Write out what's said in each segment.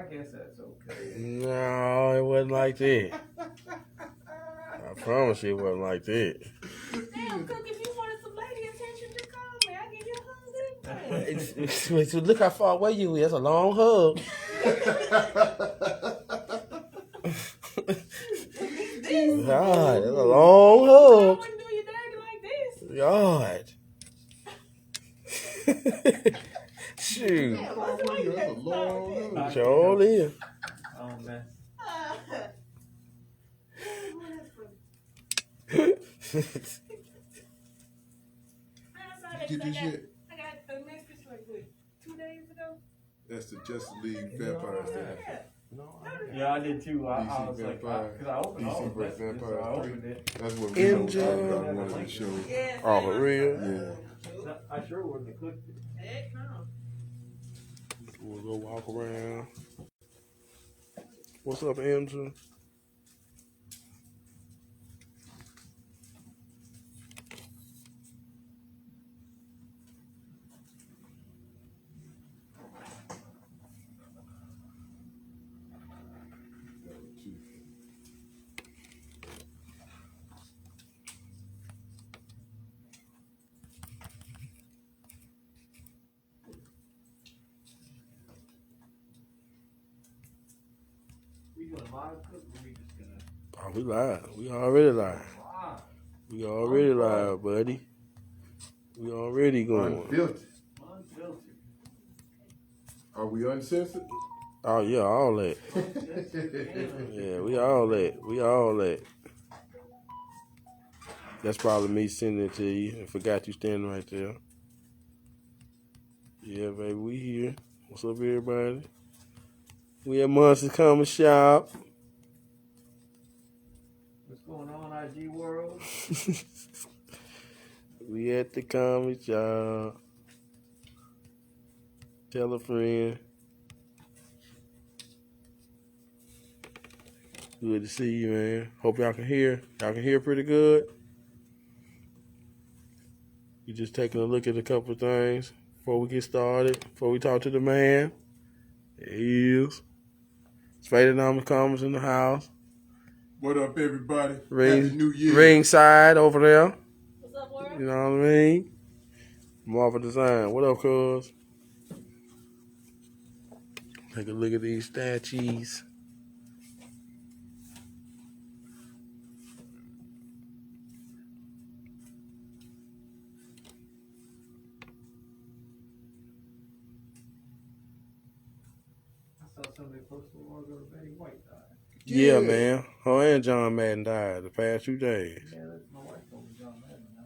I guess that's okay. No, it wasn't like that. I promise you it wasn't like that. Damn, Cook, if you wanted some lady attention, just call me. I'll give you a hug. So look how far away you is. That's a long hug. God, that's a long I hug. wouldn't do your daddy like this. God. Shoot. Damn, what's the way you That's a long hug. Sure is. Oh, man. Get this shit? I got a message like 2 days ago. That's the Justice League Vampire stuff. Yeah, I did too. I was DC like, Vampire. because I opened all DC the messages, so I Vampire opened 3. it. That's what MJ. I wanted to show. Yeah. Oh, for real? Yeah. I sure wouldn't have clicked it. Heck no. We'll go walk around. What's up, MJ? We doing live cook or we just gonna Oh, we live. We already live. live? We already live, buddy. We already going. Unfiltered. Unfiltered. Are we uncensored? Oh, yeah, all that. Yeah, we all that. We all that. That's probably me sending it to you. I forgot you standing right there. Yeah, baby, we here. What's up, everybody? We at Muncy Comic Shop. What's going on, IG World? We at the comic shop. Tell a friend. Good to see you, man. Hope y'all can hear. Y'all can hear pretty good. You just taking a look at a couple of things before we get started. Before we talk to the man. There he is. Spadenomics Comics in the house. What up, everybody? Happy Ring, New Year. ringside over there. What's up, world? You know what I mean? Marvel Design. What up, cuz? Take a look at these statues. I saw somebody post a while ago Betty White died. Yeah, man. Her and John Madden died the past 2 days. Yeah, that's my wife told me John Madden. Huh?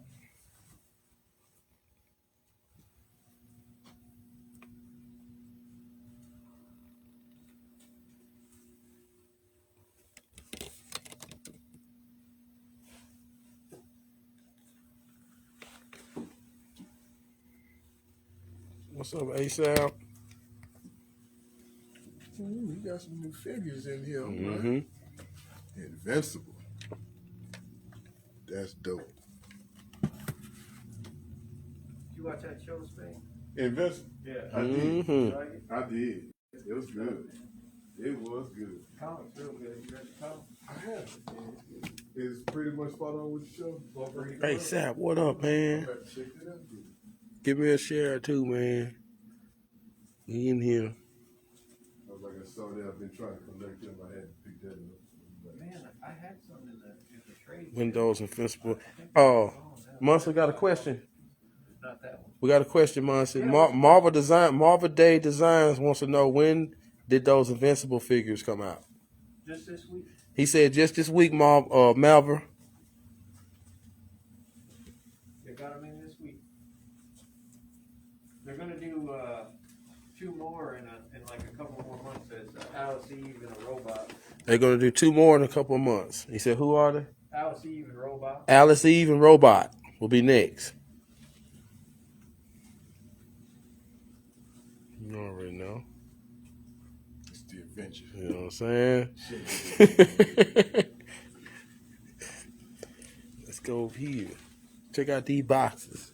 What's up, ASAP? Ooh, you got some new figures in here, Mm-hmm. man. Invincible. That's dope. Did you watch that show, Spain? Invincible. Yeah. I did. Mm-hmm. You like it? I did. It was good. It was good. Comics real good. You read the comics? I have it. It's pretty much spot on with the show. Wolverine. ASAP, what up, I'm man? about to check it out. Give me a share too, man. We in here. I was like, I saw that. I've been trying to collect them. I had to pick that up. Man, I had some in the trade. Windows Invincible. Oh, Muncy got a question. Not that one. We got a question, Muncy. Marvel Day Designs wants to know, when did those Invincible figures come out? Just this week. He said just this week, Malver. They got them in this week. They're gonna do 2 more in like a couple more months. It's Alice Eve and a robot. They're going to do 2 more in a couple of months. He said, who are they? Alice Eve and robot. Alice Eve and Robot will be next. You already know. It's the adventure. You know what I'm saying? Let's go over here. Check out these boxes.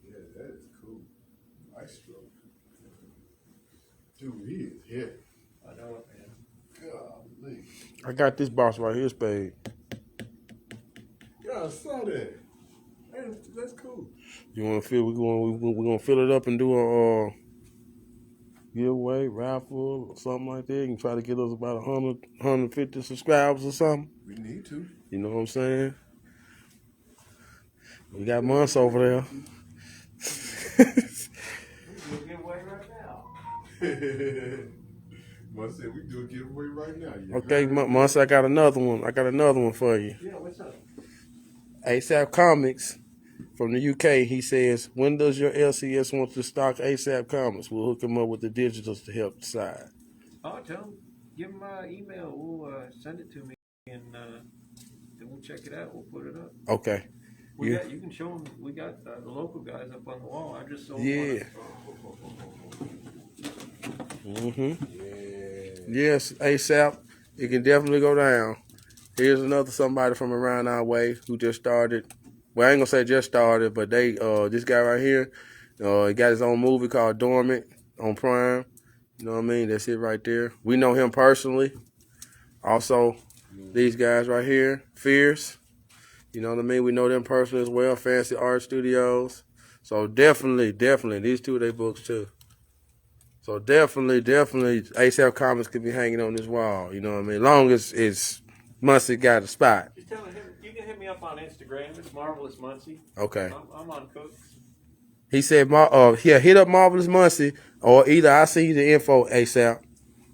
Yeah, that is cool. Maestro. Dude, he is heavy. I know it, man. Golly. I got this box right here, Spade. Yeah, I saw that. Hey, that's cool. You want to fill? We're gonna fill it up and do a giveaway, raffle, or something like that. You can try to get us about 100, 150 subscribers or something. We need to. You know what I'm saying? We got months over there. We can give away right now. Must say we do a giveaway right now. You Okay, heard? Months, I got another one. I got another one for you. Yeah, what's up? ASAP Comics from the UK. He says, when does your LCS want to stock ASAP Comics? We'll hook him up with the digitals to help decide. Oh, tell him, give him my email. We'll send it to me, and then we'll check it out. We'll put it up. Okay. You can show them. We got the local guys up on the wall. I just sold Yeah. one. Mm-hmm. Yeah. Yes, ASAP. It can definitely go down. Here's another somebody from around our way who just started. Well, I ain't gonna say just started, but they this guy right here, he got his own movie called Dormant on Prime. You know what I mean? That's it right there. We know him personally. Also, these guys right here, Fierce. You know what I mean? We know them personally as well. Fancy Art Studios. So definitely, these two of their books too. So definitely, ASAP Comics could be hanging on this wall. You know what I mean? Long as it's Muncy got a spot. Just tell him you can hit me up on Instagram. It's Marvelous Muncy. Okay. I'm on Cookz. He said, hit up Marvelous Muncy, or either I see you the info ASAP.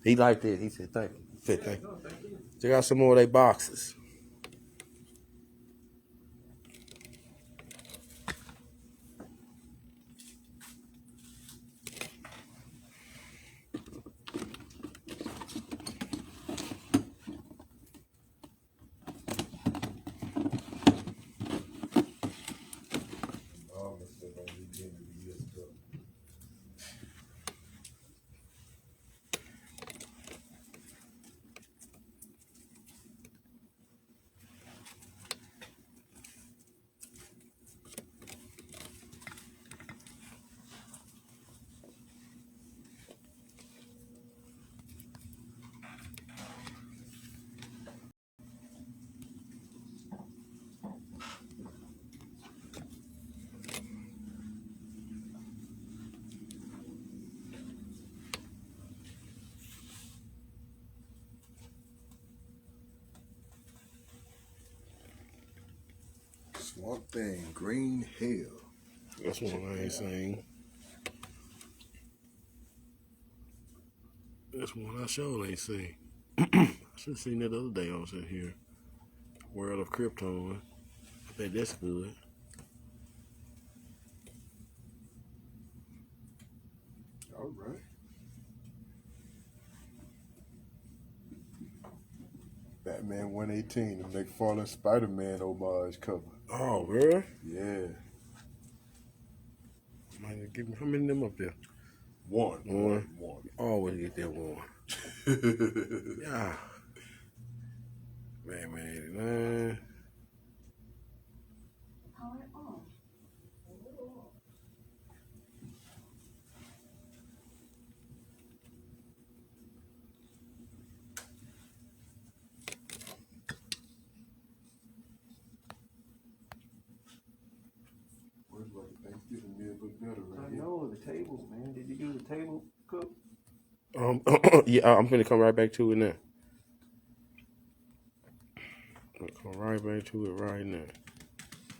He liked it. He said, thank you. Thank you. No, thank you. Check out some more of their boxes. Oh, must have only been in the US Cup. Swamp Thing, Green Hell. That's one I ain't seen. That's one I sure ain't seen. I should have seen that the other day I was in here. World of Krypton. I bet that's good. All right. Batman 118, the McFarlane Spider-Man homage cover. Oh, really? Yeah. Man, give me, how many of them up there? One. Always get that one. Yeah. Man. Power on. Where's like a Thanksgiving meal look better right I here? know the tables, man. Did you do the table cook? Yeah, I'm gonna come right back to it now. I'll come right back to it right now.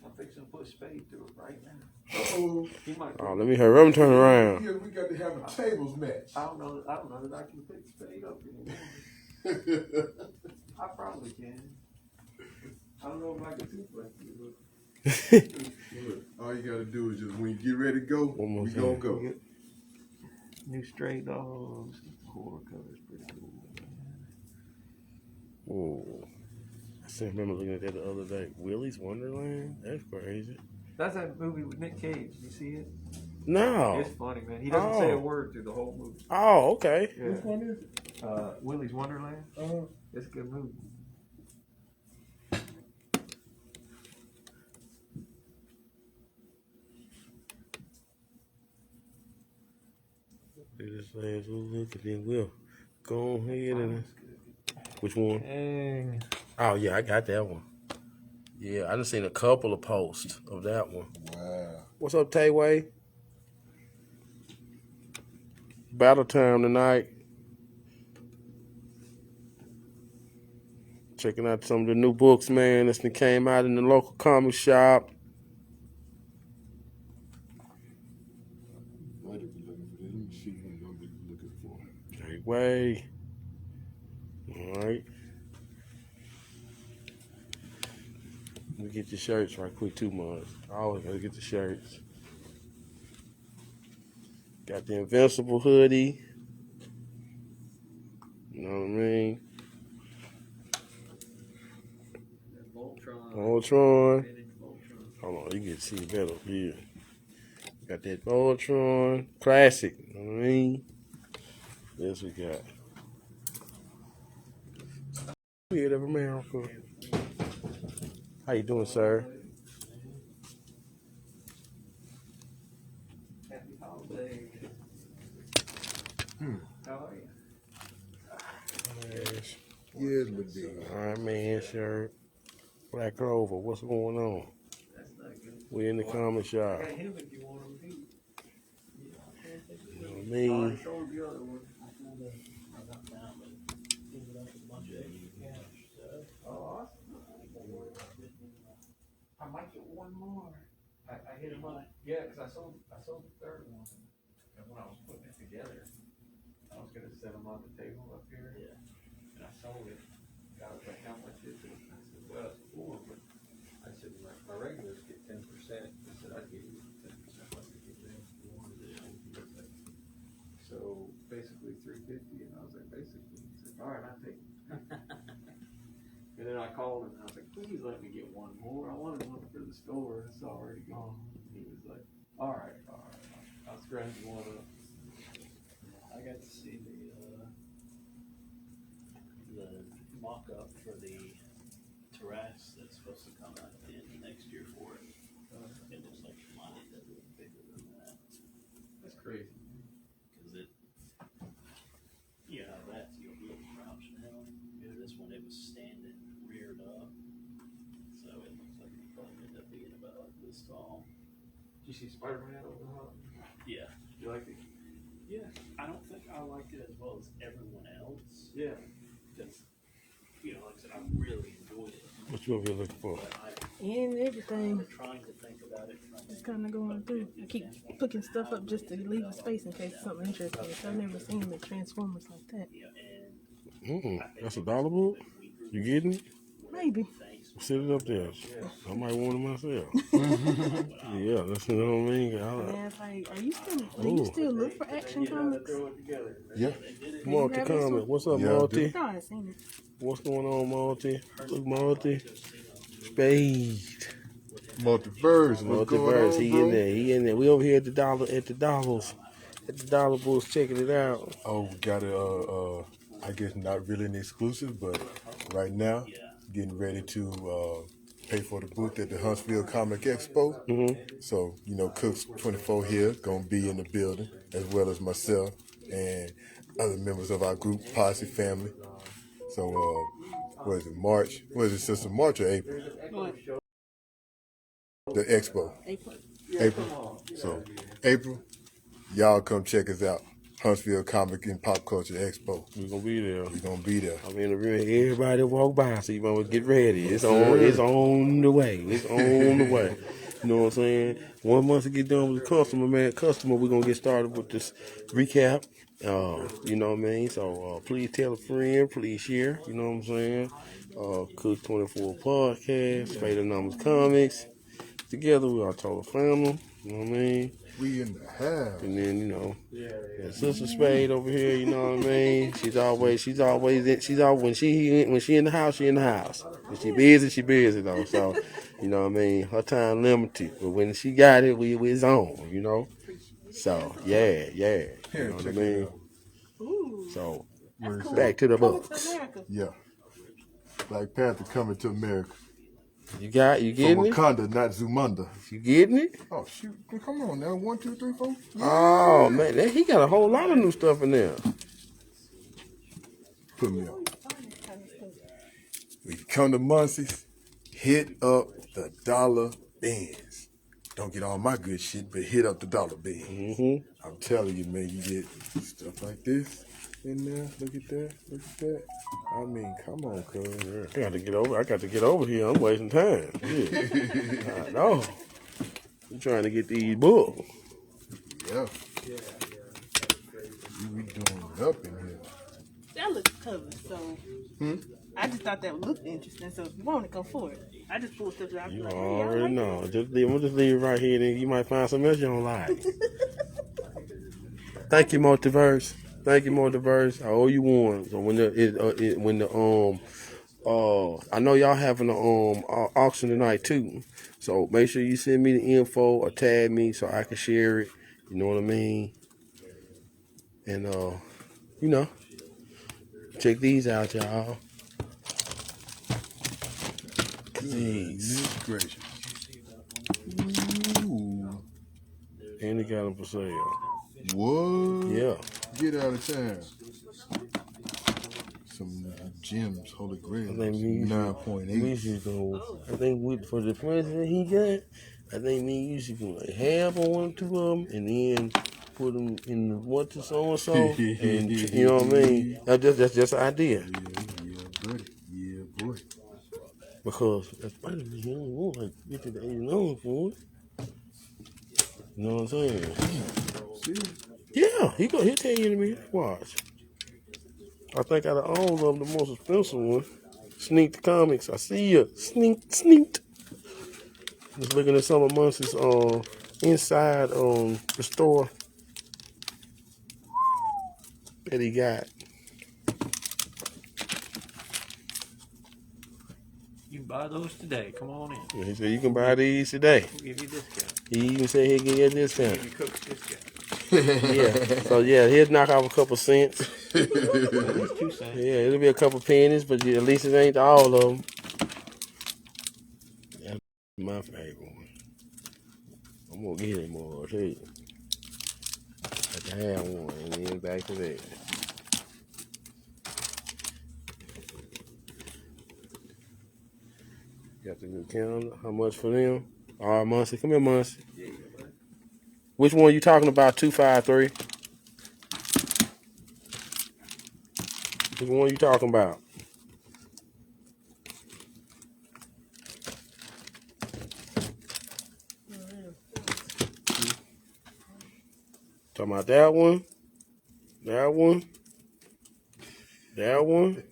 I'm fixing to put Spade through it right now. Uh-oh. He might. Oh, let me hurry. I'm turning around. Yeah, we got to have a tables match. I don't know that I can pick Spade up anymore. I probably can. I don't know if I can suplex you, Look, all you got to do is just when you get ready to go, One more we time. gonna but go. new stray dogs. Horror cover's pretty cool. Oh, I still remember looking at that the other day. Willy's Wonderland? That's crazy. That's that movie with Nick Cage. You see it? No. It's funny, man. He doesn't say a Oh. word through the whole movie. Oh, okay. Yeah. Which one is it? Willy's Wonderland. It's a good movie. They just say, look, and then we'll go ahead and. Which one? Dang. Oh, yeah, I got that one. Yeah, I done seen a couple of posts of that one. Wow. What's up, Tayway? Battle time tonight. Checking out some of the new books, man. This one came out in the local comic shop. Might be looking for this. Let me see what I'm gonna be looking for. Tayway. All right. Let me get your shirts right quick, too, Mars. I always gotta get the shirts. Got the Invincible hoodie. You know what I mean? Voltron. Hold on, you can see it better up here. Got that Voltron classic. You know what I mean? Yes, we got. Spirit of America. How you doing, sir? Happy holidays. How are you? Yes, but then. All right, man, shirt. Black Clover, what's going on? That's not good. We in the comic shop. I got him if you want him to. You know what I I mean? already showed the other one. Oh, awesome. I might get one more. I hit him up. Yeah, because I sold the third one. And when I was putting it together, I was gonna set them on the table up here. Yeah. And I sold it. I was like, how much is it? I said, well, it's 4, but I said, my regulars get 10%. I said, I'd give you 10% like I give them if you wanted it. So basically 350, and I was like, basically, he said, all right, I'll take it. And then I called him and I was like, please let me get one more. I wanted one for the store. It's already gone. He was like, all right. I'll scratch one up. I got to see the mock-up for the terrace that's supposed to come out at the end of next year for it. It looks like it might end up being bigger than that. That's crazy. Because it, you know, that's your little crouch now. This one, it was standing reared up. So it looks like it probably end up being about this tall. Did you see Spider-Man over the holiday? Yeah. You like it? Yeah. I don't think I liked it as well as everyone else. Yeah. Because, you know, like I said, I really enjoyed it. What you over here looking for? But And everything. I'm trying to think about it. It's kind of going through. I keep picking stuff up just to leave a space in case something interesting. I've never seen the Transformers like that. Yeah, and That's a dollar book? You getting it? Maybe. Sit it up there. I might want it myself. Yeah, that's what I mean. Yeah, it's like, do you still look for Action Comics? Throw it together. Yeah. Multi comment. What's up, Yeah, Multi? No, I seen it. What's going on, Multi? Look, Multi. Spade. Multiverse. What's going Multiverse. on, He bro? in there. We over here at the dollar booth checking it out. Oh, we got a, I guess not really an exclusive, but right now, getting ready to pay for the booth at the Huntsville Comic Expo. Mm-hmm. So, you know, Cookz24 here, gonna be in the building, as well as myself and other members of our group, Posse Family. So, what is it, March? What is it, sister? March or April? What? The expo. April. So, April, y'all come check us out. Huntsville Comic and Pop Culture Expo. We're gonna be there. We're gonna be there. I mean, everybody walk by, so you better get ready. It's on the way. It's on the way. You know what I'm saying? Once we get done with the customer, we're gonna get started with this recap. You know what I mean? So please tell a friend, please share. You know what I'm saying? Cookz24podcast, Spade of Numbers Comics. Together we are total family. You know what I mean? We in the house. And then, you know, Sister Spade over here, you know what I mean? She's always when she in the house, she in the house. When she busy though. So, you know what I mean? Her time limited. But when she got it, we on, you know? So, yeah. You know what I mean? So, back to the books. Yeah. Black Panther coming to America. You From getting it? Wakanda, not Zumanda. You getting it? Oh shoot! Come on now, 1, 2, 3, 4. Oh man, he got a whole lot of new stuff in there. Put me on. When you come to Muncy's, hit up the dollar bins. Don't get all my good shit, but hit up the dollar bins. Mm-hmm. I'm telling you, man, you get stuff like this in there. Look at that. Look at that. I mean, come on, cuz. I got to get over here. I'm wasting time. Yeah. I know. I'm trying to get these books. Yeah. You be doing it up in here. That looks covered, so I just thought that looked interesting. So if you want to come forward, I just pulled stuff out. You Like, already know. We'll just leave it right here, then you might find something else you don't like. Thank you, Multiverse. I owe you one. So I know y'all having an auction tonight too. So make sure you send me the info or tag me so I can share it. You know what I mean? And check these out, y'all. These. Gracious. Ooh. And they got them for sale. What? Yeah. Get out of town. Some gems, holy grail. I think 9.8. I think for the president he got, I think me and you should go like half on 1 or 2 of them, and then put them in what to so and so, and you know what I mean. That's just an idea. Yeah, buddy. Yeah, boy. Because that's funny, he only want like $50 to $80 for it. You know what I'm saying? See? Yeah, he'll tell you in a minute. Watch. I think out of all of them, the most expensive one, Sneak the Comics. I see you. Sneaked. Just looking at some of Muncy's inside the store that he got. You can buy those today. Come on in. Yeah, he said you can buy these today. We'll give you a discount. He even said he'll give you a discount. Give you Cook's discount. Yeah. So yeah, he'll knock off a couple cents. At least 2 cents. Yeah, it'll be a couple pennies, but at least it ain't all of them. That's my favorite one. I'm gonna get him more too. I can have one, and then back to that. Got the new calendar. How much for them? All right, Muncy. Come here, Muncy. Which one you talking about? 253. Which one you talking about? Talking about that one? That one? That one?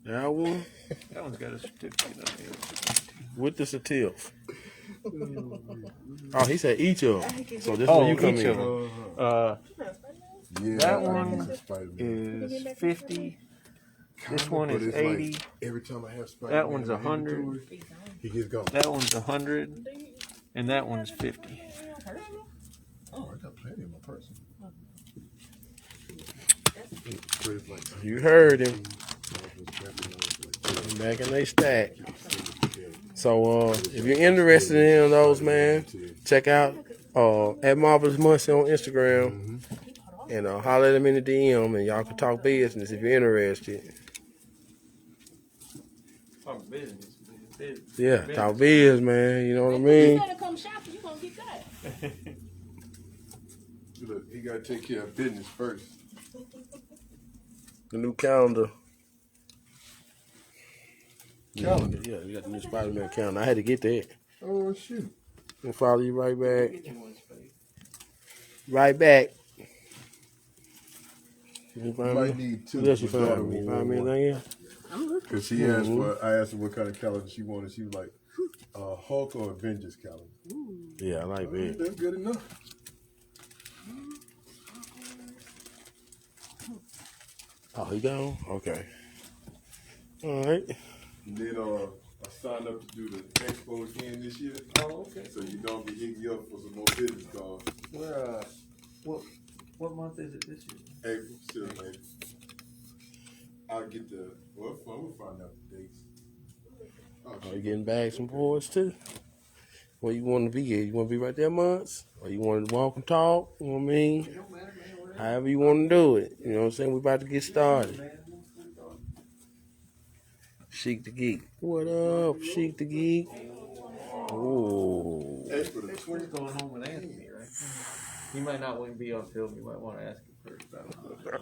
That one? That one's got a certificate on it. With the certificate. Oh, he said each of them. So this one you come each in. of them. Yeah, That I one like Spider-Man. is 50. This Kinda, one but is it's 80. Like every time I have Spider-Man, That one's in my 100. inventory, he gets gone. That one's 100. And that one's 50. Oh, I got plenty in my person. You heard him. Back in they stack. So if you're interested in those, man, check out at Marvelous Muncy on Instagram and holler at him in the DM, and y'all can talk business if you're interested. Talk business. Yeah, talk biz, man. You know what I You mean? better come shopping. You gonna get that. Look, he got to take care of business first. The new calendar. Calendar? Yeah, you got the new Spider-Man calendar. I had to get that. Oh, shoot. I'll follow you right back. Right back. You find Might me? need two. What else you but find that me? You one find me won't. anything else? Because she asked for, I asked her what kind of calendar she wanted. She was like, Hulk or Avengers calendar. Yeah, I like that. That's good enough. Oh, he gone? Okay. All right. And then I signed up to do the expo again this year. Oh, okay. So you know me hitting you up for some more business cards. Where, what month is it this year? April, still April. I'll get the, we'll find out the dates. Are you getting bags from boys too? Where you want to be at? You want to be right there, months? Or you want to walk and talk? You know what I mean? However you want to do it. You know what I'm saying? We're about to get started. Sheik the Geek. What up, Sheik the Geek? Ooh. What's going on with Anthony, right? He might not want to be on film. You might want to ask him first about it.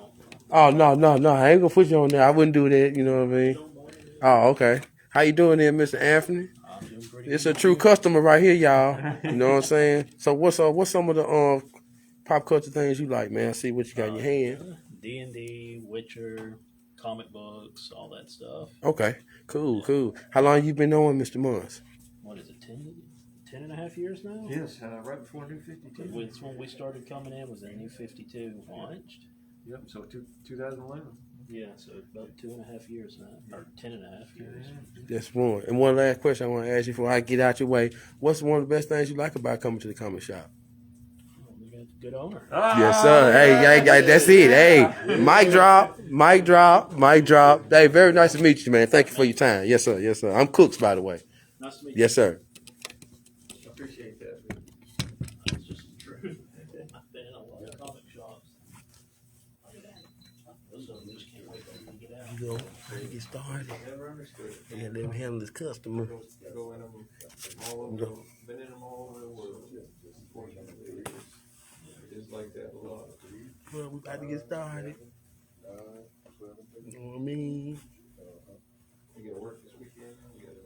Oh, no. I ain't going to put you on there. I wouldn't do that. You know what I mean? Oh, okay. How you doing there, Mr. Anthony? It's a true customer right here, y'all. You know what I'm saying? So what's some of the pop culture things you like, man? See what you got in your hand. D&D, Witcher, comic books, all that stuff. Okay, cool. How long you been knowing Mr. Munz? What is it, 10 and a half years now? Yes, right before New 52. It's when we started coming in, was the New 52 launched? Yep, so 2011. Yeah, so about 2.5 years now, or 10.5 years. That's one. And one last question I want to ask you before I get out your way. What's one of the best things you like about coming to the comic shop? We got a good owner. Yes, sir. Hey, that's it. Hey, mic drop. Hey, very nice to meet you, man. Thank you for your time. Yes, sir. I'm Cookz, by the way. Nice to meet you. Yes, sir. I appreciate that. That's just the truth. I've been in a lot of comic shops. Those of them just can't wait for me to get out. You know, ready to get started. Never understood it. And let him handle his customer. Go in them all over, been in them all over the world. Just like that a lot. Well, we about to get started. You know what I mean? You gotta work this weekend. You gotta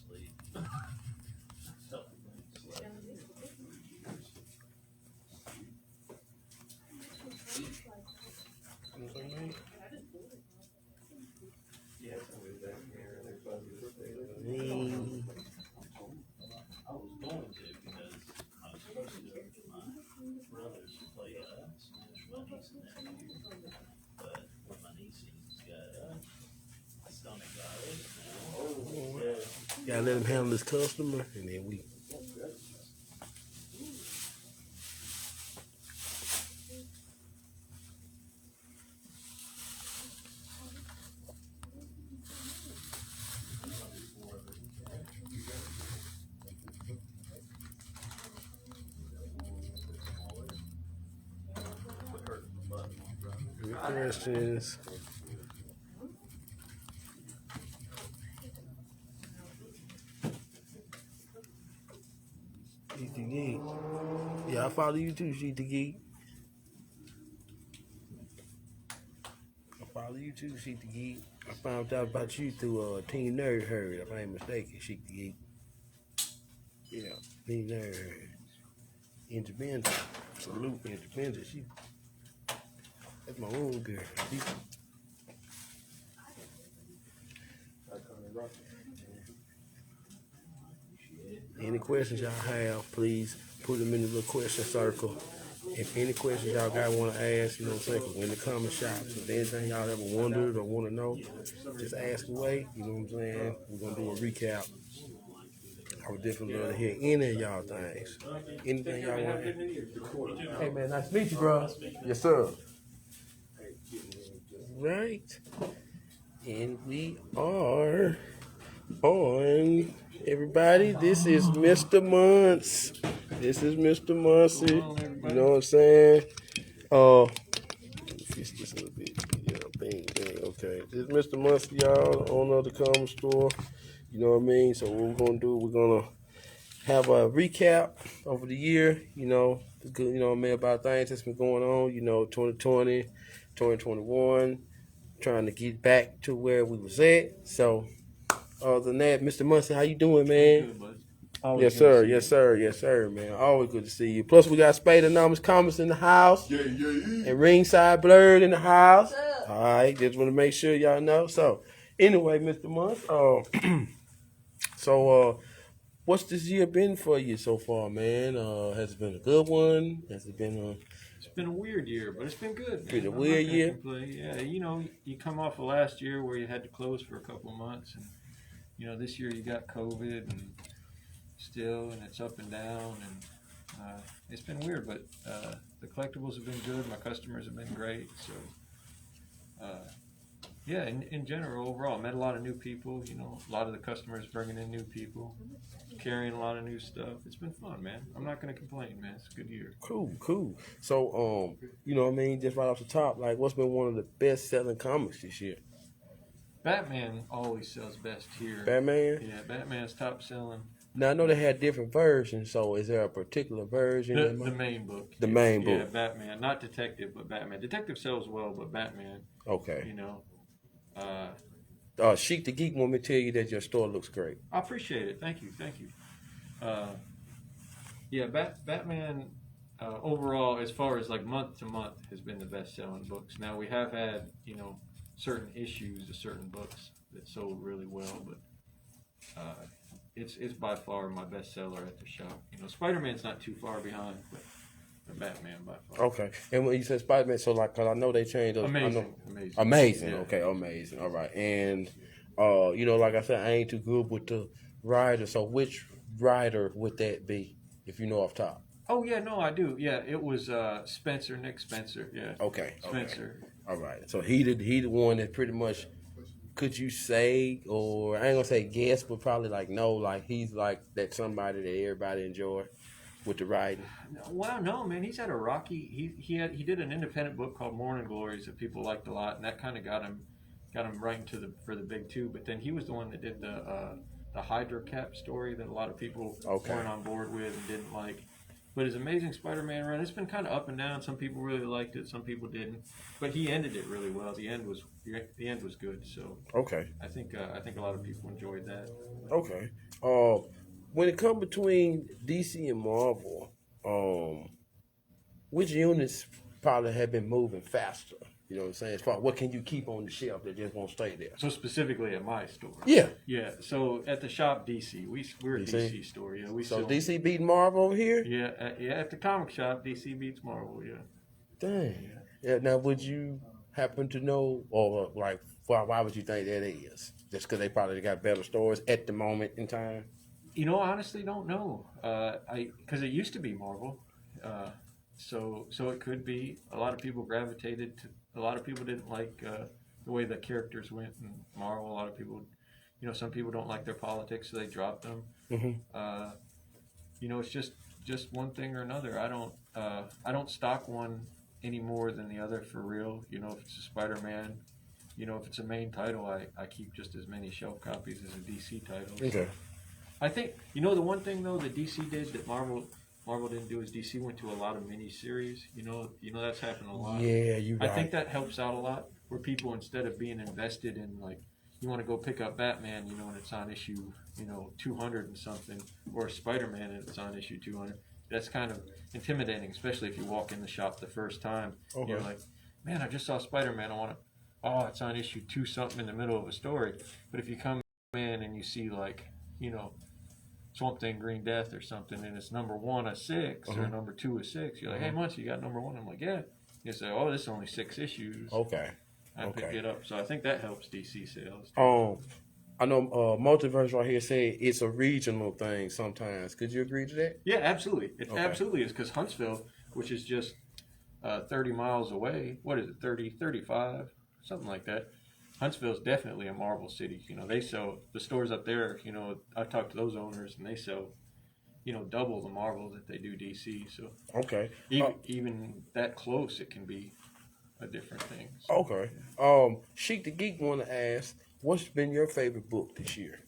Sleep. yeah, somebody's back here. They're fuzzy to stay. I was going to because I was supposed to go to my brothers to play Smash with my niece and nephew. But when my niece got a stomach virus now. Gotta let him handle his customer, and then we. Questions. Sheik the Geek. Yeah, I follow you too, Sheik the Geek. I found out about you through Teen Nerd Herd, if I ain't mistaken, Sheik the Geek. Yeah, Teen Nerd Herd. Independent. Salute independent. That's my own girl. Any questions y'all have, please put them in the little question circle. If any questions y'all got want to ask, you know what I'm saying, in the comment shops. If anything y'all ever wondered or want to know, just ask away. You know what I'm saying? We're going to do a recap. I would definitely love to hear any of y'all things. Anything y'all want to ask. Hey, man, nice to meet you, bro. Yes, sir. Right. And we are on, everybody. This is Mr. Muncy. This is Mr. Muncy. You know what I'm saying? Fix this a little bit. Yeah, bang. Okay. This is Mr. Muncy, y'all, the owner of the comic store. You know what I mean? So what we're gonna do, we're gonna have a recap over the year, you know, about things that's been going on, 2020, 2021, trying to get back to where we was at. So other than that, Mr. Muncy, how you doing, man? Good, bud. Yes, sir, man. Always good to see you. Plus, we got Spade Anonymous Comments in the house. Yeah. And Ringside Blurred in the house. All right, just want to make sure y'all know. So, anyway, Mr. Muncy, what's this year been for you so far, man? Has it been a good one? Has it been It's been a weird year, but it's been good. Been a weird year? Yeah, you come off of last year where you had to close for a couple of months, and this year you got COVID and it's up and down, and it's been weird, but the collectibles have been good. My customers have been great, so Yeah, in general, overall, met a lot of new people. You know, a lot of the customers bringing in new people, carrying a lot of new stuff. It's been fun, man. I'm not gonna complain, man. It's a good year. Cool. So, you know what I mean? Just right off the top, like, what's been one of the best-selling comics this year? Batman always sells best here. Batman? Yeah, Batman's top selling. Now, I know they had different versions, so is there a particular version? The main book. The main book. Yeah, Batman. Not Detective, but Batman. Detective sells well, but Batman, Okay. you know. Chic the Geek want me to tell you that your store looks great. I appreciate it. Thank you. Yeah, Batman overall, as far as like month to month, has been the best selling books. Now we have had, you know, certain issues of certain books that sold really well, but it's by far my best seller at the shop. You know, Spider-Man's not too far behind, but Batman by far. Okay. And when you said Spider-Man, so like, cause I know they changed. Amazing. Yeah. Okay, amazing. All right. And you know, like I said, I ain't too good with the writer. So which writer would that be, if you know off top? Oh yeah, no, I do. Yeah, it was Nick Spencer. Yeah. Okay. Spencer. Okay. All right. So he the one that pretty much, could you say, or I ain't gonna say guess, but probably like no, like he's like that somebody that everybody enjoy with the writing. Well, no, man, he's had a rocky. He did an independent book called Morning Glories that people liked a lot, and that kind of got him right into for the big two. But then he was the one that did the Hydra Cap story that a lot of people weren't on board with and didn't like. But his Amazing Spider-Man run, it's been kind of up and down. Some people really liked it, some people didn't. But he ended it really well. The end was good. So okay, I think a lot of people enjoyed that. Okay. When it comes between DC and Marvel, which units probably have been moving faster? You know what I'm saying? As far what can you keep on the shelf that just won't stay there? So specifically at my store. Yeah. Yeah. So at the shop, DC, we're a DC store. Yeah. DC beating Marvel over here? Yeah. At the comic shop, DC beats Marvel. Yeah. Dang. Yeah. Now, would you happen to know, or like, why would you think that is? Just because they probably got better stores at the moment in time? You know, I honestly don't know. Because it used to be Marvel. So it could be. A lot of people gravitated to. A lot of people didn't like the way the characters went in Marvel. A lot of people, you know, some people don't like their politics, so they dropped them. Mm-hmm. You know, it's just one thing or another. I don't stock one any more than the other for real. You know, if it's a Spider-Man, you know, if it's a main title, I keep just as many shelf copies as a DC title. Okay. I think, you know, the one thing though that DC did that Marvel didn't do is DC went to a lot of miniseries. You know that's happened a lot. Yeah, you right. I think that helps out a lot, where people, instead of being invested in, like, you want to go pick up Batman, you know, and it's on issue, you know, 200 and something, or Spider-Man and it's on issue 200. That's kind of intimidating, especially if you walk in the shop the first time. Okay. You're like, man, I just saw Spider-Man. I want to. Oh, it's on issue 2 something in the middle of a story. But if you come in and you see, like, you know, Swamp Thing Green Death or something, and it's number 1 of 6 or number 2 of 6, you're like, hey, Muncy, you got number 1? I'm like, yeah. You say, oh, this is only 6 issues. Okay. I pick it up. So I think that helps DC sales. I know Multiverse right here say it's a regional thing sometimes. Could you agree to that? Yeah, absolutely. It absolutely is, because Huntsville, which is just 30 miles away, what is it, 30, 35, something like that. Huntsville's definitely a Marvel city. You know, they sell, the stores up there, you know, I talked to those owners and they sell, you know, double the Marvel that they do DC. So okay, even that close, it can be a different thing. So, okay. Chic the Geek want to ask, what's been your favorite book this year?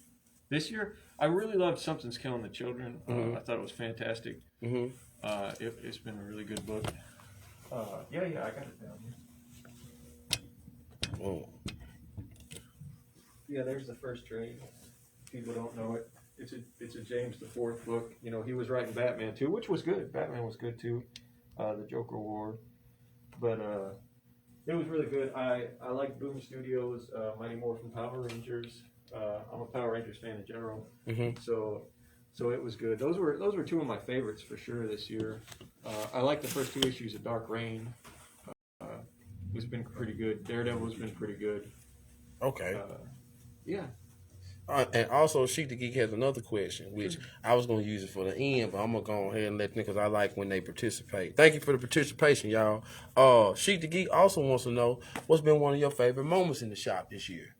This year, I really loved Something's Killing the Children. I thought it was fantastic. Mm-hmm. It's been a really good book. Yeah, I got it down here. Oh. Yeah, there's the first trade. People don't know it. It's a James IV book. You know, he was writing Batman too, which was good. Batman was good too. The Joker War, but it was really good. I like Boom Studios, Mighty Morphin Power Rangers. I'm a Power Rangers fan in general, so it was good. Those were 2 of my favorites for sure this year. I like the first 2 issues of Dark Reign. It's been pretty good. Daredevil's been pretty good. Okay. Yeah. And also, Sheik the Geek has another question, which I was going to use it for the end, but I'm going to go ahead and let them because I like when they participate. Thank you for the participation, y'all. Sheik the Geek also wants to know what's been one of your favorite moments in the shop this year.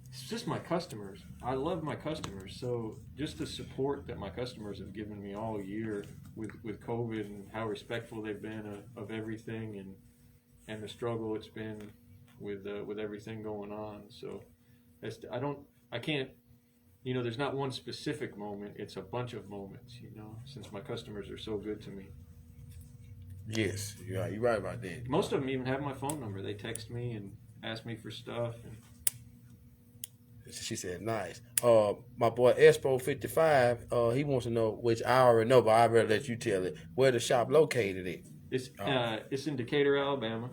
It's just my customers. I love my customers. So just the support that my customers have given me all year with COVID and how respectful they've been of everything and the struggle it's been with everything going on. So I can't, there's not one specific moment. It's a bunch of moments, since my customers are so good to me. Yes, you're right about that. Most of them even have my phone number. They text me and ask me for stuff. She said, nice. My boy Espo55, he wants to know, which I already know, but I'd rather let you tell it, where the shop located at. It's in Decatur, Alabama.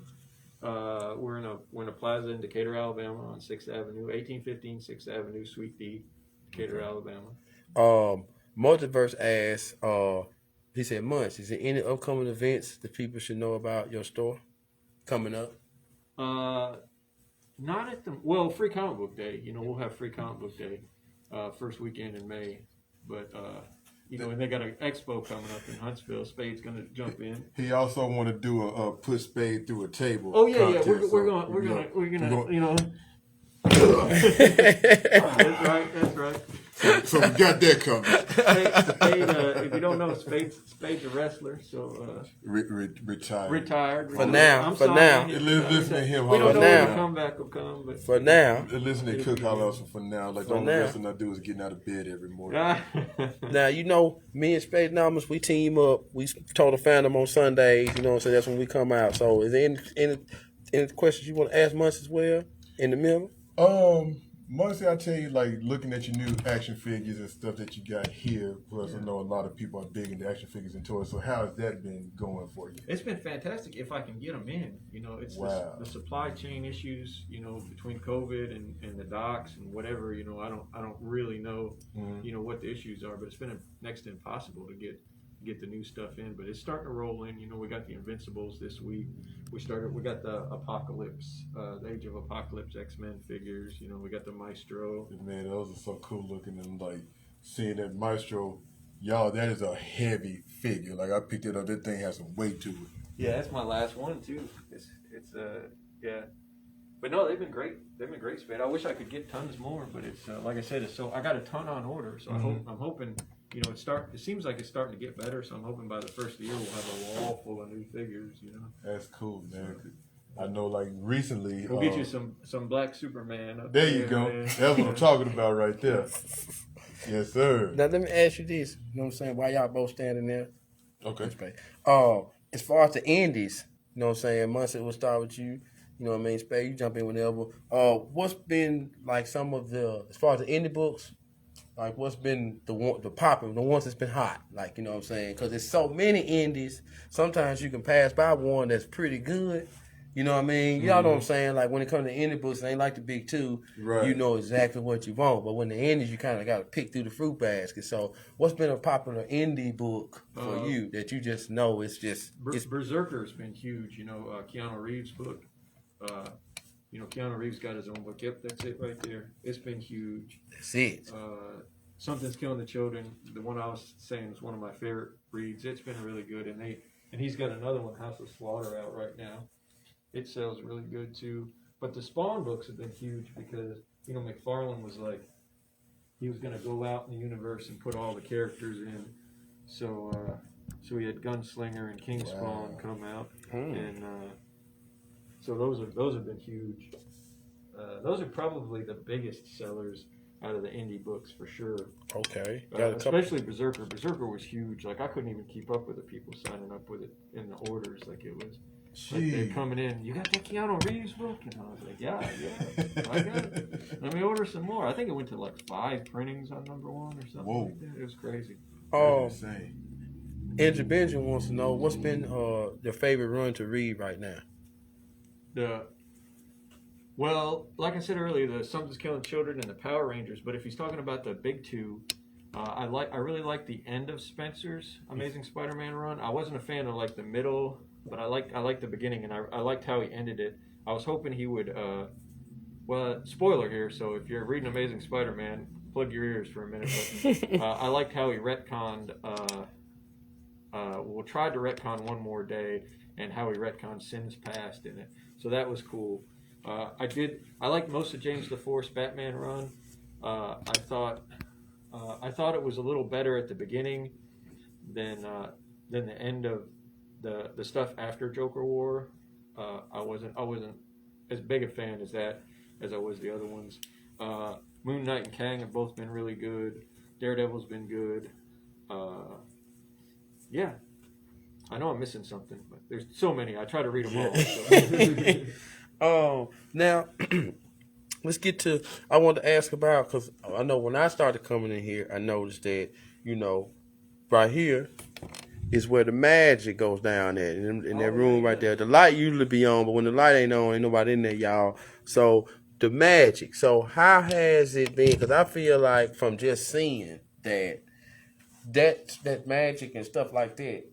We're in a plaza in Decatur, Alabama on 6th Avenue, 1815 6th Avenue, Suite D, Decatur, Alabama. Multiverse asks, he said, Munch, is there any upcoming events that people should know about your store coming up? Not at Free Comic Book Day. We'll have Free Comic Book Day first weekend in May. But, and they got an expo coming up in Huntsville. Spade's going to jump in. He also want to do a put Spade through a table. Oh, yeah. We're going to. That's right. So we got that coming. Spade, if you don't know, Spade's a wrestler, so retired. For now. Listen to him. We don't know when the comeback will come, but for now. Listen to Cook holler for now. Like the only wrestling I do is getting out of bed every morning. Now me and Spade Numbers, we team up. We told the fandom on Sundays. So that's when we come out. So is there any questions you want to ask Munch as well in the middle? Mostly I tell you, like, looking at your new action figures and stuff that you got here, plus I know a lot of people are big into action figures and toys, so how has that been going for you? It's been fantastic if I can get them in. It's the supply chain issues, between COVID and the docks and whatever, I don't really know, what the issues are, but it's been next to impossible to get the new stuff in, but it's starting to roll in. We got the Invincibles this week. We got the Apocalypse, the Age of Apocalypse X-Men figures. We got the Maestro. Man, those are so cool looking, and like seeing that Maestro, y'all, that is a heavy figure. Like I picked it up, that thing has some weight to it. Yeah, that's my last one too. It's yeah. But no, they've been great. They've been great, Spade. I wish I could get tons more, but it's like I said, I got a ton on order, so I'm hoping. It seems like it's starting to get better, so I'm hoping by the first of the year we'll have a wall full of new figures. That's cool, man. I know, like recently. We'll get you some Black Superman. There you go. Man. That's what I'm talking about right there. Yes, sir. Now let me ask you this. You know what I'm saying? Why y'all both standing there? Okay. As far as the indies, you know what I'm saying? Muncy, we'll start with you. You know what I mean? Spade, you jump in whenever. What's been like some of as far as the indie books? Like, what's been the popular, the ones that's been hot? Like, you know what I'm saying? Because there's so many indies. Sometimes you can pass by one that's pretty good. You know what I mean? Y'all know what I'm saying? Like, when it comes to indie books, it ain't like the big two. Right. You know exactly what you want. But when the indies, you kind of got to pick through the fruit basket. So, what's been a popular indie book for you that you just know it's just... Berserker's been huge. Keanu Reeves' book. Keanu Reeves got his own book. Yep, that's it right there. It's been huge. That's it. Something's Killing the Children. The one I was saying is one of my favorite reads. It's been really good, and he's got another one, House of Slaughter, out right now. It sells really good too. But the Spawn books have been huge because McFarlane was like he was going to go out in the universe and put all the characters in. So we had Gunslinger and King Spawn come out, and so those have been huge. Those are probably the biggest sellers out of the indie books for sure. Okay. Especially Berserker. Berserker was huge. Like I couldn't even keep up with the people signing up with it in the orders. Like it was. Like they're coming in. You got that Keanu Reeves book? And I was like, yeah, I got it. Let me order some more. I think it went to like 5 printings on number 1 or something like that. It was crazy. Insane. Andrew Benjamin wants to know what's been their favorite run to read right now. Well, like I said earlier, the Something's Killing Children and the Power Rangers. But if he's talking about the big two, I really like the end of Spencer's Amazing Spider-Man run. I wasn't a fan of like the middle, but I liked the beginning, and I liked how he ended it. I was hoping he would well, spoiler here. So if you're reading Amazing Spider-Man, plug your ears for a minute. But I liked how he retconned. Well, tried to retcon One More Day, and how he retconned Sins Past in it. So that was cool. I liked most of James DeForce Batman run. I thought it was a little better at the beginning than the end of the stuff after Joker War. I wasn't as big a fan as I was the other ones. Moon Knight and Kang have both been really good. Daredevil's been good. Yeah, I know I'm missing something, but there's so many. I try to read them all. So. Now let's get to. I wanted to ask about, because I know when I started coming in here, I noticed that right here is where the magic goes down at in that room right there. The light usually be on, but when the light ain't on, ain't nobody in there, y'all. So the magic. So how has it been? Because I feel like from just seeing that magic and stuff like that,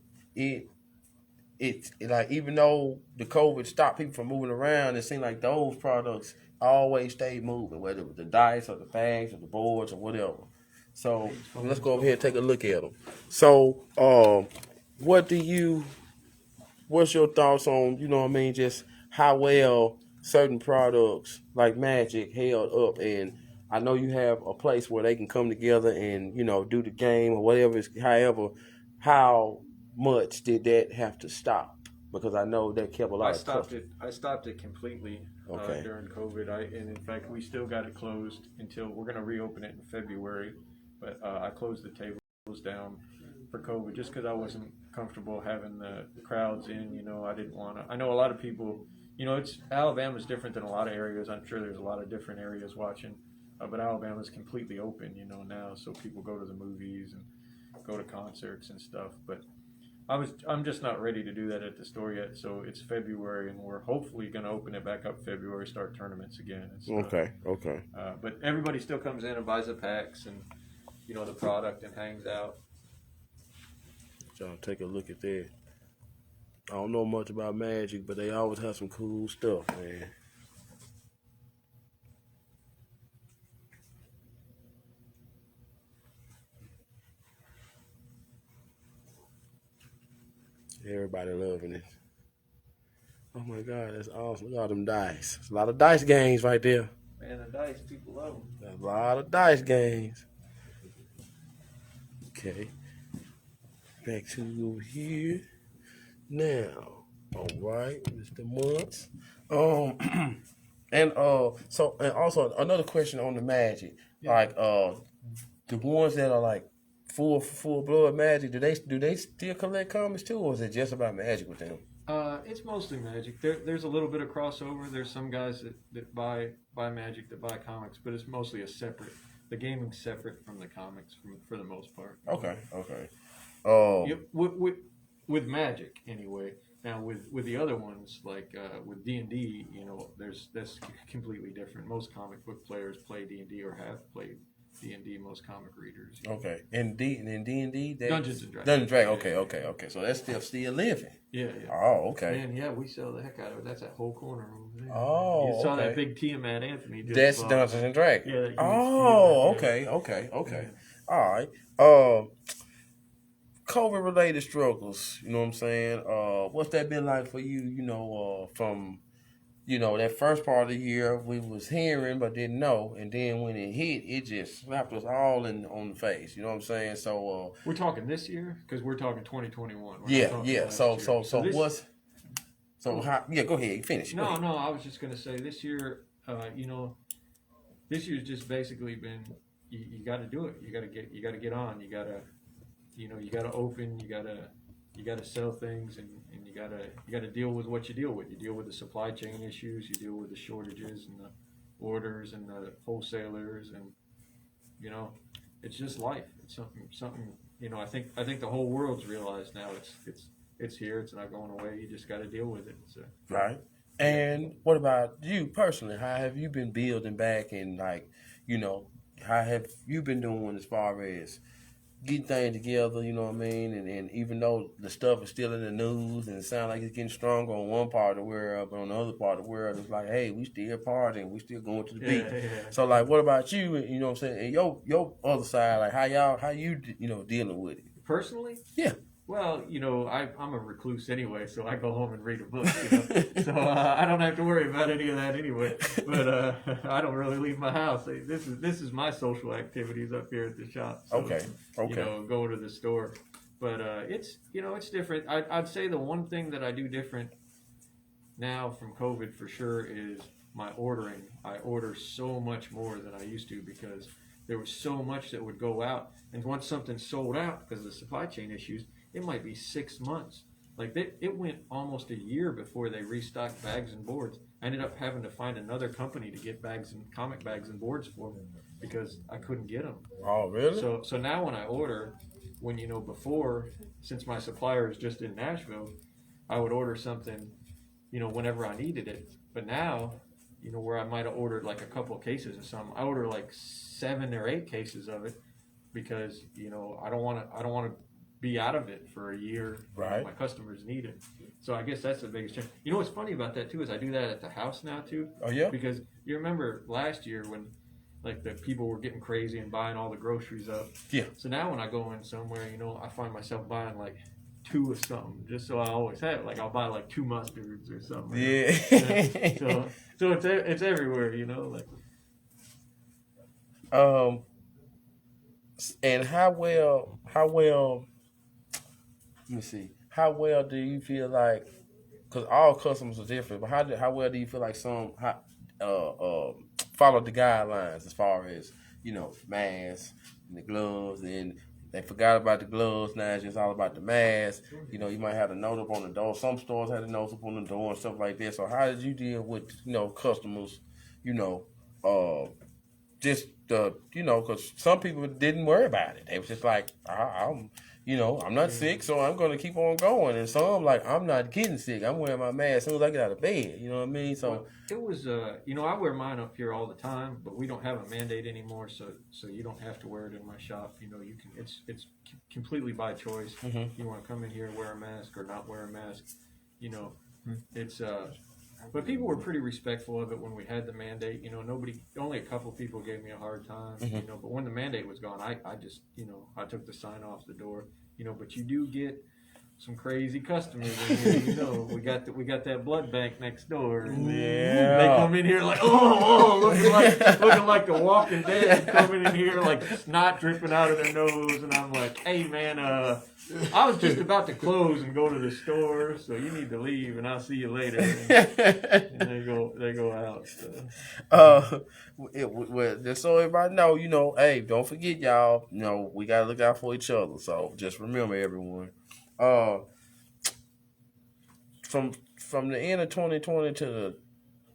it's like, even though the COVID stopped people from moving around, it seemed like those products always stayed moving, whether it was the dice or the bags or the boards or whatever. So let's go over here and take a look at them. So what's your thoughts on, just how well certain products like Magic held up? And I know you have a place where they can come together and, do the game or whatever. However, how much did that have to stop? Because I know that kept a lot of customers. I stopped it completely during COVID. And in fact, we still got it closed until we're going to reopen it in February. But I closed the tables down for COVID just because I wasn't comfortable having the crowds in. I didn't want to. I know a lot of people. Alabama's different than a lot of areas. I'm sure there's a lot of different areas watching. But Alabama's completely open, now, so people go to the movies and go to concerts and stuff. But I'm just not ready to do that at the store yet. So it's February, and we're hopefully going to open it back up February, start tournaments again. And stuff. Okay. But everybody still comes in and buys the packs and the product and hangs out. Y'all take a look at that. I don't know much about Magic, but they always have some cool stuff, man. Everybody loving it. Oh my God, that's awesome. Look at all them dice. There's a lot of dice games right there. Man, the dice, people love them. There's a lot of dice games. Okay. Back to over here. Now, all right, Mr. Muncy. And also another question on the Magic. Yeah. Like the ones that are like full blood Magic, do they still collect comics too, or is it just about Magic with them? It's mostly Magic. There's a little bit of crossover. There's some guys that buy Magic, that buy comics, but it's mostly the gaming's separate from the comics for the most part. Okay. With Magic anyway. Now with the other ones, like with D&D, that's completely different. Most comic book players play D&D or have played D&D, most comic readers. Okay. And D&D, Dungeons and Dragons. Dungeons and Dragons. Okay. So that's still living. Yeah. Oh, okay. And yeah, we sell the heck out of it. That's that whole corner over there. Oh, you saw that big Tiamat Anthony. That's Dungeons and Dragons. Yeah. Okay. Yeah. All right. COVID related struggles. You know what I'm saying? What's that been like for you? From that first part of the year we was hearing but didn't know, and then when it hit, it just slapped us all on the face. You know what I'm saying? So we're talking this year because we're talking 2021. Yeah. So what's how? Yeah, go ahead. Finish. No. I was just gonna say this year. This year's just basically been. You got to do it. You got to get on. You got to open. You got to sell things, and you got to deal with what you deal with. You deal with the supply chain issues. You deal with the shortages and the orders and the wholesalers, and it's just life. It's something. I think the whole world's realized now. It's here. It's not going away. You just got to deal with it. So. Right. And what about you personally? How have you been building back, and how have you been doing as far as getting things together, you know what I mean? And even though the stuff is still in the news and it sounds like it's getting stronger on one part of the world, but on the other part of the world, it's like, hey, we still partying, we still going to the beach. Yeah. So, like, what about you? You know what I'm saying? And your other side, like, how you dealing with it? Personally? Yeah. Well, I'm a recluse anyway, so I go home and read a book, So I don't have to worry about any of that anyway. But I don't really leave my house. This is my social activities up here at the shop. So, Okay. Going to the store. But it's different. I'd say the one thing that I do different now from COVID for sure is my ordering. I order so much more than I used to because there was so much that would go out. And once something's sold out because of the supply chain issues, it might be 6 months. Like it went almost a year before they restocked bags and boards. I ended up having to find another company to get comic bags and boards for me because I couldn't get them. Oh, really? So now when I order, before, since my supplier is just in Nashville, I would order something, whenever I needed it. But now, where I might have ordered like a couple of cases of something, I order like 7 or 8 cases of it because I don't want to be out of it for a year. Right. My customers need it. So I guess that's the biggest change. What's funny about that too is I do that at the house now too. Oh, yeah? Because you remember last year when like the people were getting crazy and buying all the groceries up. Yeah. So now when I go in somewhere, I find myself buying like 2 of something just so I always have it. Like I'll buy like 2 mustards or something. Yeah. So it's everywhere, like. And how well, let me see, how well do you feel like, because all customers are different, but how well do you feel like some follow the guidelines as far as, masks and the gloves, and they forgot about the gloves, now it's just all about the mask. You might have a note up on the door. Some stores had a note up on the door and stuff like that. So how did you deal with, customers, just because some people didn't worry about it. They was just like, I'm not sick, so I'm going to keep on going. And some like, I'm not getting sick. I'm wearing my mask as soon as I get out of bed. You know what I mean? So well, it was, I wear mine up here all the time, but we don't have a mandate anymore, so you don't have to wear it in my shop. You can. It's completely by choice. Mm-hmm. You want to come in here and wear a mask or not wear a mask. It's But people were pretty respectful of it when we had the mandate. Only a couple people gave me a hard time. Mm-hmm. But when the mandate was gone, I just, I took the sign off the door. But you do get some crazy customers in here. We got that blood bank next door. And Yeah. They come in here like, looking like the Walking Dead, coming in here like snot dripping out of their nose, and I'm like, hey man, I was just about to close and go to the store, so you need to leave, and I'll see you later. And they go out. So. Just so everybody know, hey, don't forget, y'all. We gotta look out for each other. So just remember, everyone. From the end of 2020 to the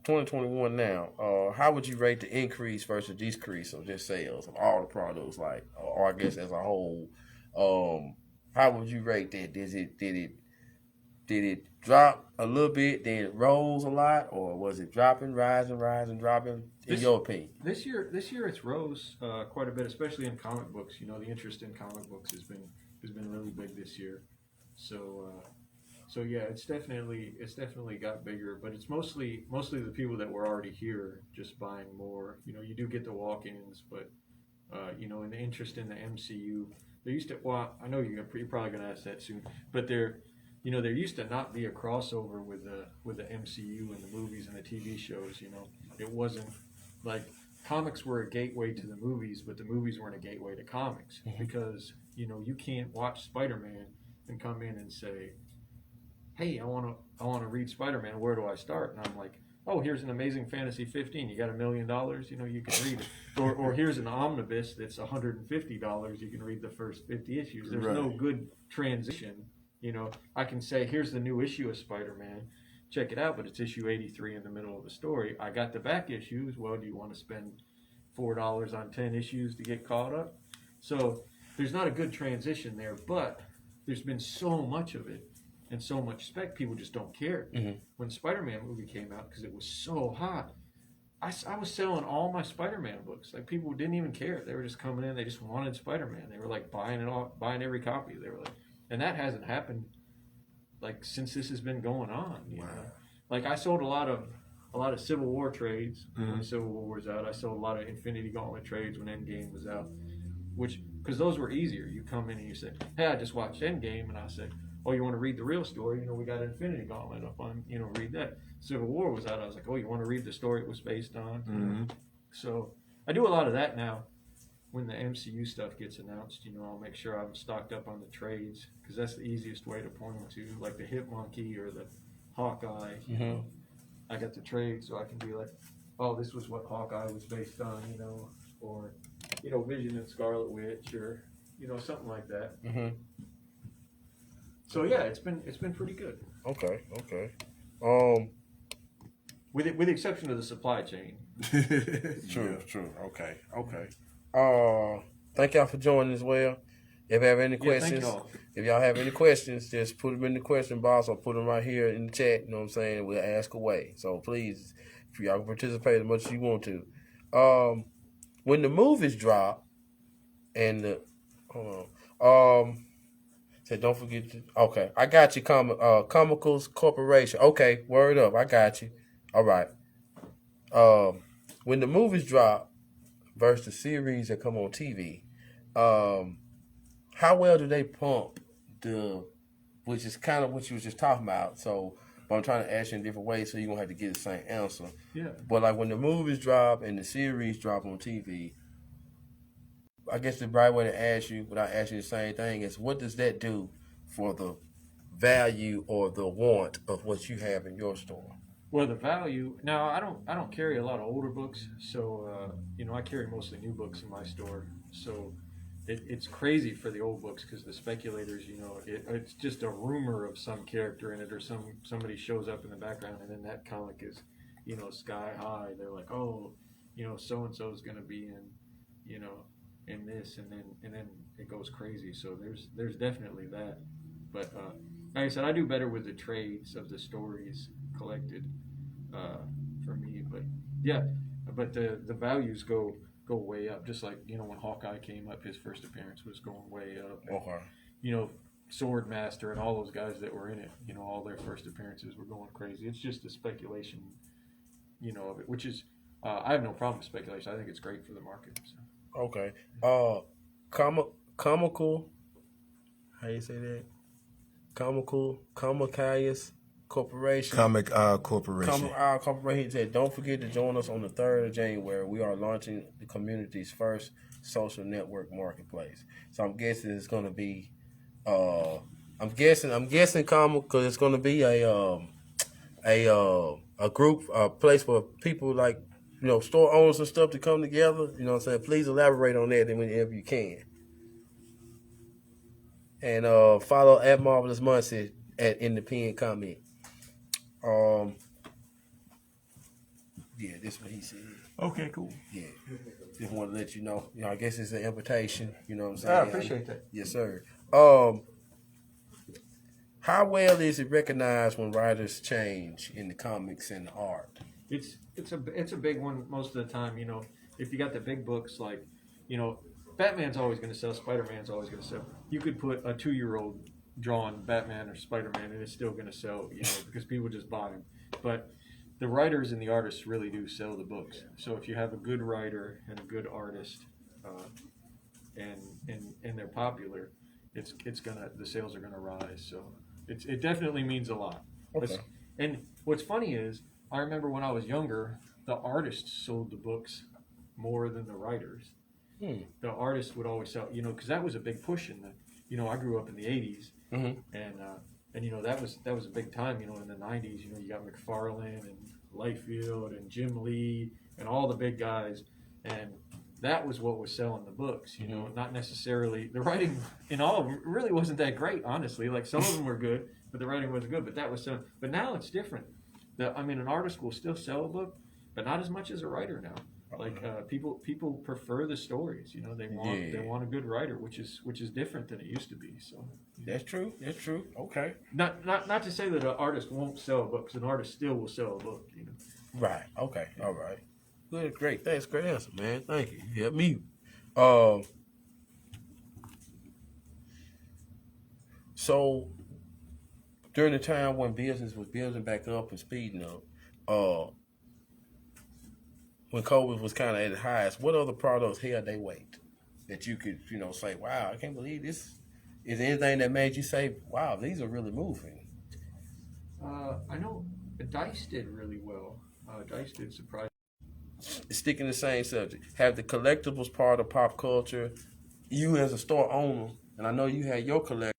2021 now, how would you rate the increase versus decrease of just sales of all the products, like, or I guess as a whole? How would you rate that? Did it drop a little bit, then it rose a lot, or was it dropping, rising, dropping? In your opinion, this year it's rose quite a bit, especially in comic books. The interest in comic books has been really big this year. So yeah, it's definitely got bigger, but it's mostly the people that were already here just buying more. You do get the walk-ins, but and the interest in the MCU. There used to, well, I know you're probably going to ask that soon, but there used to not be a crossover with the MCU and the movies and the TV shows. It wasn't like comics were a gateway to the movies, but the movies weren't a gateway to comics because you can't watch Spider-Man and come in and say, hey, I want to read Spider-Man. Where do I start? And I'm like, oh, here's an Amazing Fantasy 15. You got $1 million, you can read it. Or here's an omnibus that's $150. You can read the first 50 issues. There's no good transition. I can say, here's the new issue of Spider-Man. Check it out, but it's issue 83 in the middle of the story. I got the back issues. Well, do you want to spend $4 on 10 issues to get caught up? So there's not a good transition there, but there's been so much of it. And so much spec, people just don't care. Mm-hmm. When Spider-Man movie came out, because it was so hot, I was selling all my Spider-Man books. Like people didn't even care. They were just coming in. They just wanted Spider-Man. They were like buying it all, buying every copy. They were like, and that hasn't happened like since this has been going on. You know? Like I sold a lot of Civil War trades when Civil War was out. I sold a lot of Infinity Gauntlet trades when Endgame was out, which because those were easier. You come in and you say, "Hey, I just watched Endgame," and I say, "Oh, you want to read the real story? You know, we got Infinity Gauntlet up on. You know, read that." Civil War was out. I was like, "Oh, you want to read the story it was based on?" Mm-hmm. So I do a lot of that now. When the MCU stuff gets announced, you know, I'll make sure I'm stocked up on the trades because that's the easiest way to point them to, like the Hitmonkey or the Hawkeye. You know, I got the trade, so I can be like, "Oh, this was what Hawkeye was based on," you know, or you know, Vision and Scarlet Witch, or you know, something like that. Mm-hmm. So yeah, it's been pretty good. Okay. With the exception of the supply chain. True. Okay. Thank y'all for joining as well. If you have any questions, if y'all have any questions, just put them in the question box or put them right here in the chat. You know what I'm saying? We'll ask away. So please, if y'all can participate as much as you want to. When the movies drop, and the say don't forget to. Okay, I got you. Comicals Corporation. Okay, word up. I got you. All right. When the movies drop versus the series that come on TV, how well do they pump which is kind of what you was just talking about. So, but I'm trying to ask you in different ways so you won't have to get the same answer. Yeah. But like when the movies drop and the series drop on TV, I guess the right way to ask you, without asking the same thing, is what does that do for the value or the want of what you have in your store? Well, the value. Now, I don't carry a lot of older books, so you know, I carry mostly new books in my store. So it's crazy for the old books because the speculators, you know, it's just a rumor of some character in it, or somebody shows up in the background, and then that comic is, you know, sky high. They're like, oh, you know, so and so is going to be in, you know, in this, and then it goes crazy. So there's definitely that. But like I said, I do better with the trades of the stories collected for me. But yeah, but the values go way up. Just like, you know, when Hawkeye came up, his first appearance was going way up. Okay. You know, Swordmaster and all those guys that were in it, you know, all their first appearances were going crazy. It's just the speculation, you know, of it, which is I have no problem with speculation. I think it's great for the market. So. Okay. Comical. How you say that? Comicalius Corporation. Comic Corporation. Comic Corporation said, don't forget to join us on the 3rd of January. We are launching the community's first social network marketplace. So I'm guessing it's going to be, I'm guessing comic because it's going to be a group, a place for people like, you know, store owners and stuff to come together. You know what I'm saying? Please elaborate on that whenever you can. And follow at Marvelous Muncy in the pinned comment. Yeah, this is what he said. Okay, cool. Yeah, just want to let you know. You know, I guess it's an invitation. You know what I'm saying? I appreciate that. Yes, sir. How well is it recognized when writers change in the comics and the art? It's a big one most of the time. You know, if you got the big books like, you know, Batman's always going to sell, Spider-Man's always going to sell. You could put a 2-year-old drawing Batman or Spider-Man and it's still going to sell, you know, because people just buy them. But the writers and the artists really do sell the books. So if you have a good writer and a good artist, and they're popular, the sales are gonna rise. So it definitely means a lot. Okay. And what's funny is, I remember when I was younger, the artists sold the books more than the writers. The artists would always sell, you know, because that was a big push in the, you know, I grew up in the 80s, and you know, that was a big time, you know, in the 90s, you know, you got McFarlane and Lightfield and Jim Lee and all the big guys, and that was what was selling the books, you know, not necessarily, the writing in all of them really wasn't that great, honestly. Like, some of them were good, but the writing wasn't good, but that was selling. But now it's different. I mean, an artist will still sell a book, but not as much as a writer now. Like, people prefer the stories, you know, they want a good writer, which is different than it used to be. So That's true. Okay. not to say that an artist won't sell a book, 'cause an artist still will sell a book, you know. Right. Okay. All right. good, great. Thanks, great answer, man. Thank you. You helped me. So during the time when business was building back up and speeding up, when COVID was kind of at its highest, what other products held they weight that you could, say, wow, I can't believe this. Is there anything that made you say, wow, these are really moving? I know Dice did really well. Dice did surprisingly. Sticking the same subject, have the collectibles part of pop culture, you as a store owner, and I know you had your collectibles.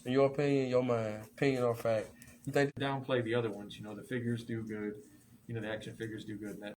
In your opinion, your mind, opinion or fact, you think Downplay the other ones. The figures do good. The action figures do good. And